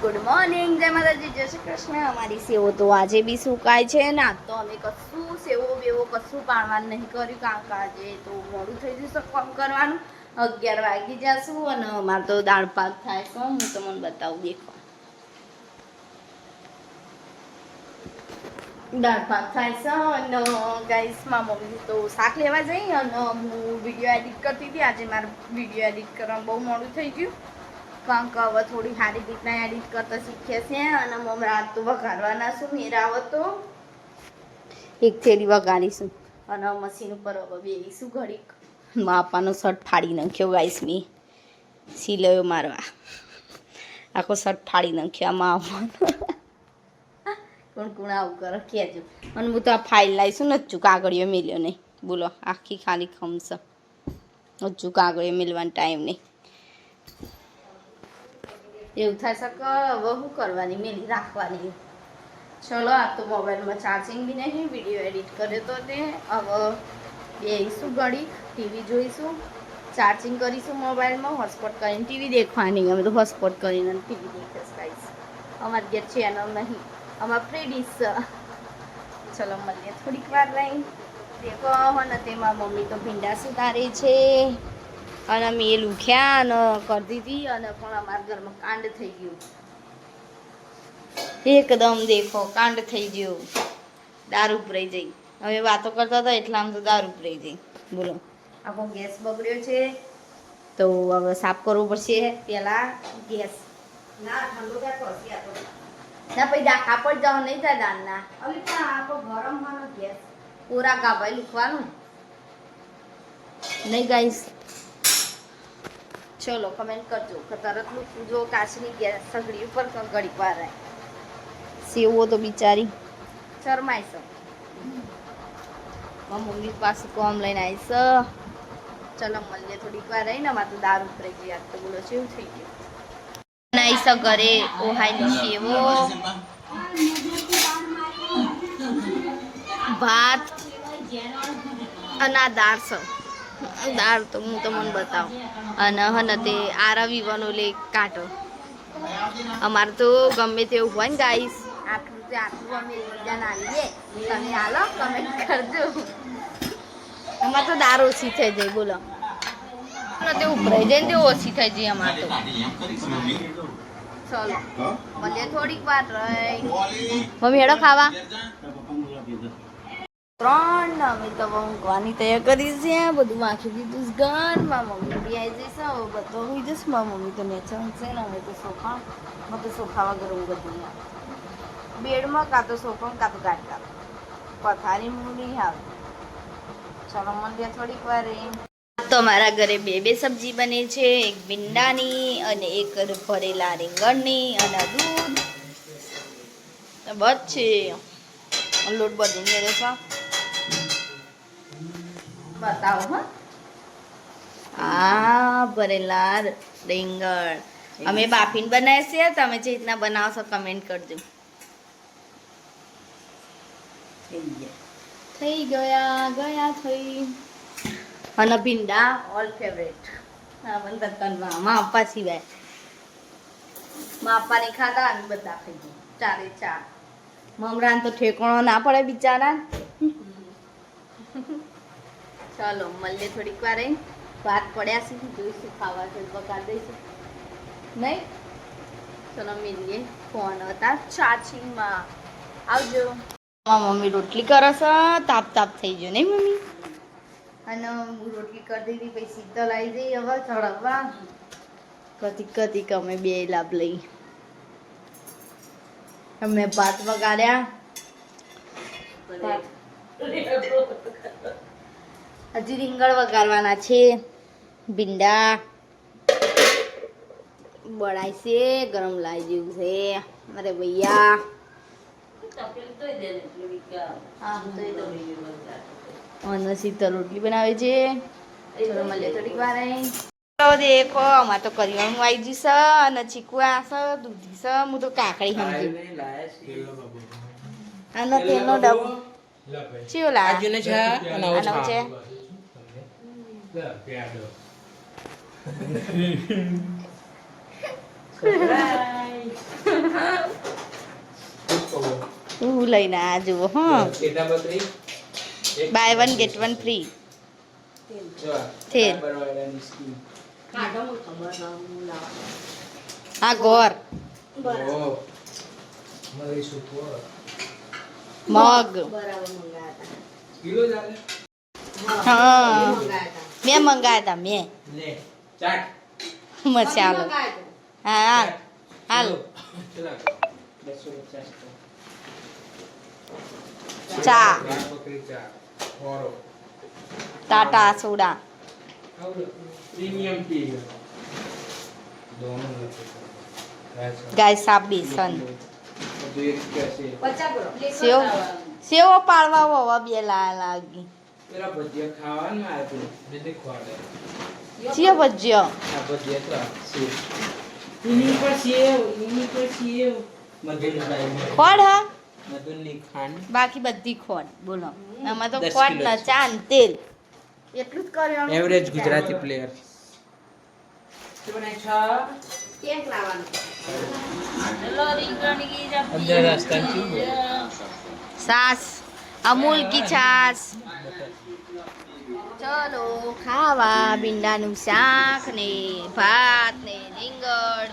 Good morning, જય માતાજી, જય શ્રી કૃષ્ણ. અમારી સેવો તો આજે બી સુકાય છે ને આજ તો અમે કશું સેવો બેવો કશું પાડવાનું નહીં કર્યું, કારણ કે આજે તો મોડું થઈ જશે કામ કરવાનું. 11 વાગી જશું અને અમારે તો દાળ ભાત થાય છે. હું તમને બતાવું, દેખો દાળ ભાત થાય છે અને ગાઈસ માં મમ્મી તો શાક લેવા જઈ અને હું વિડીયો એડિટ કરતી હતી. આજે મારે વિડીયો એડિટ કરવામાં બહુ મોડું થઈ ગયું, કારણ કે હવે થોડી સારી રીતના એડિટ કરતા શીખ્યા છે અને મમ્મી રાત તો વઘારવાના છું. મેરા આવે તો એક થેલી વઘારીશું અને મશીન ઉપર હવે બેસીશું ઘડીક. માપાનો શર્ટ ફાડી નાખ્યો ગાઈસ, મેં સિલાઈઓ મારવા આખો શર્ટ ફાડી નાખ્યો. આમાં આવવાનો કોણ આવું કરે કહેજો. અને હું તો આ ફાઇલ લાવીશું ને હજુ કાગળીઓ મેલ્યો નહીં, બોલો આખી ખાલી ખમશે. હજુ કાગળીઓ મેળવાનો ટાઈમ નહીં. એવું થાય છે કે હવે શું કરવાની, મેલી રાખવાની. ચલો, આ તો મોબાઈલમાં ચાર્જિંગ બી નહીં, વિડીયો એડિટ કર્યો તો તે. હવે બેસીશું ઘડી, ટીવી જોઈશું, ચાર્જિંગ કરીશું મોબાઈલમાં, હોટસ્પોટ કરીને ટીવી દેખવાની. અમે તો હોટસ્પોટ કરીને ટીવી દેખીશ ગાઈસ. અમારી ઘેર ચેનલ નહીં, અમારે ફ્રી ડીશ. ચલો મળીએ થોડીક વાર રહી. દેખો અને તેમાં મમ્મી તો ભીંડા સુધારે છે અને મેં લુખ્યા અને કરી દીધી અને પણ અમારા ઘરમાં કાંડ થઈ ગયું એકદમ. દેખો કાંડ થઈ ગયું, દારૂ ભરાઈ જઈ. હવે વાતો કરતા હતા એટલે આમ તો દારૂ ભરાઈ જઈ. બોલો, આખો ગેસ બગડ્યો છે તો હવે સાફ કરવું પડશે પેલા ગેસ. ના ઠંડુ ક્યાં કરશે આ તો ના પછી ડાખા પડ જાવ નહીં થાય દાળના. હવે પણ આખો ગરમ હોય ગેસ પૂરા કાભાઈ લૂકવાનું નહીં ગાઈસ. ચલો કમેન્ટ કરજો કે તરત લૂકવું જો કાચની ગેસ સગડી ઉપર ઘડીક વાર રહે. સેવો તો બિચારી શરમાય છે. મારી મમ્મી પાસે કોમ લઈને આવી છે. ચલો મળીએ થોડીક વાર રહીને. મારે તો દારૂ ઉતરી ગઈ. આજ તો બોલો છે એવું થઈ ગયું. બનાવી છે ઘરે ઓહાઈની સેવો, ભાત અને આ દાળ છે. દાળ તો હું તમને બતાવું. અને હને તે આરવીવાનો લે કાંટો. અમારે તો ગમે તેવું હોય ને ગાઈસ, આટલું અમે એકબીજાને આવીએ. તમે હાલો કમેન્ટ કરજો. અમારે તો દાળ ઓછી થઈ જાય. બોલો તે ઉભરાઈ જાય ને તે ઓછી થઈ જાય અમારે તો. ચલો મળીએ થોડીક વાર રહી. મમ્મી હેડો ખાવા. 3 અમે તો ઊંઘવાની તૈયાર કરી છે. બધું વાંચી દીધું છે ઘરમાં. મમ્મી બી આવી જશે. હવે બધો હોઈ જશે. મારી મમ્મી તો નીચે ઊંઘશે ને અમે તો સોફા વગર ઊંઘ જ નહીં આવે. બેડમાં કાં તો સોફા કાં તો ગાડકા પથારી મૂડી આવે. ચલો મળીએ થોડીક વાર રહી. તો મારા ઘરે બે સબ્જી બને છે, એક ભીંડાની અને એક ભરેલા રીંગણની અને દૂધ બસ છે. લોટ બધું મેળે છે. બતાવો હા ભરેલા રીંગણ અમે બાફીને બનાવીએ છીએ. તમે જે રીતના બનાવશો કમેન્ટ કરજો. થઈ ગયા અને ભીંડા ઓલ ફેવરેટ. હા મને બધામાં માપા સિવાય માપાની ખાતા અને બધા ખાઈ ગયા 4 મમરાન તો ઠેકાણો ના પડે બિચારા. ચાલો મળીએ થોડીક વાર રહી. ભાત પડ્યા છે, જોઈશું ખાવા છે પકાવી દઈશું નહીં. ચલો મળીએ. ફોન હતા ચાર્જિંગમાં. આવજો. મમ્મી રોટલી કરે છે. તાપ થઈ ગયો નહીં મમ્મી? અને હું રોટલી કરી દીધી. પછી શીતલ આવી જઈ હવે ચડવા. કતિક અમે બે લાભ લઈ. અમે ભાત વગાડ્યા. હજી રીંગણ વગાડવાના છે. ભીંડા બળાય છે. ગરમ લાવી જેવું છે. અરે ભૈયા અને શીતલ રોટલી બનાવે છે. ચલો મળીએ થોડીક વાર. દેખો અમારે તો કરિયાણું આવી જશે અને ચીકુ આવશે, દૂધી છે. હું તો કાકડી સમજી અને તેલનો ડબ્બો ચિયો લાગે છે. શું લઈને આ જુઓ હા પેટા બકરી બાય 1 ગેટ 1 ફ્રી તેલ આ ગોર મગ કિલો ચાલે હા મેં મંગાયા હતા મેં લે ચાટ મસાલો હા હાલ ચલા 250 ચા બકરી ચા ઓરો ટાટા સોડા પ્રીમિયમ ટી दोनों ગાય સાપ બેસન कैसे સેવ સેવો પાડવા હોવા બે લાગી तेरा भजिया खावन में आए थे दीदी खवा दे ચિયો ભજ્યો આ ભજીયા તો સેવ ઇની પર સેવ મધુર ખાઈ ખોડ હા મધુરની ખાંડ બાકી બધી ખોડ બોલો આમાં તો 10 ખોડ કિલો ના છે. ચા ને તેલ એટલું જ કર્યું એવરેજ ગુજરાતી પ્લેયર અંદર રાસ્તા સાસ અમૂલ કી છાસ ચલો ખાવા ભીંડાનું શાક ને ભાત ને રીંગણ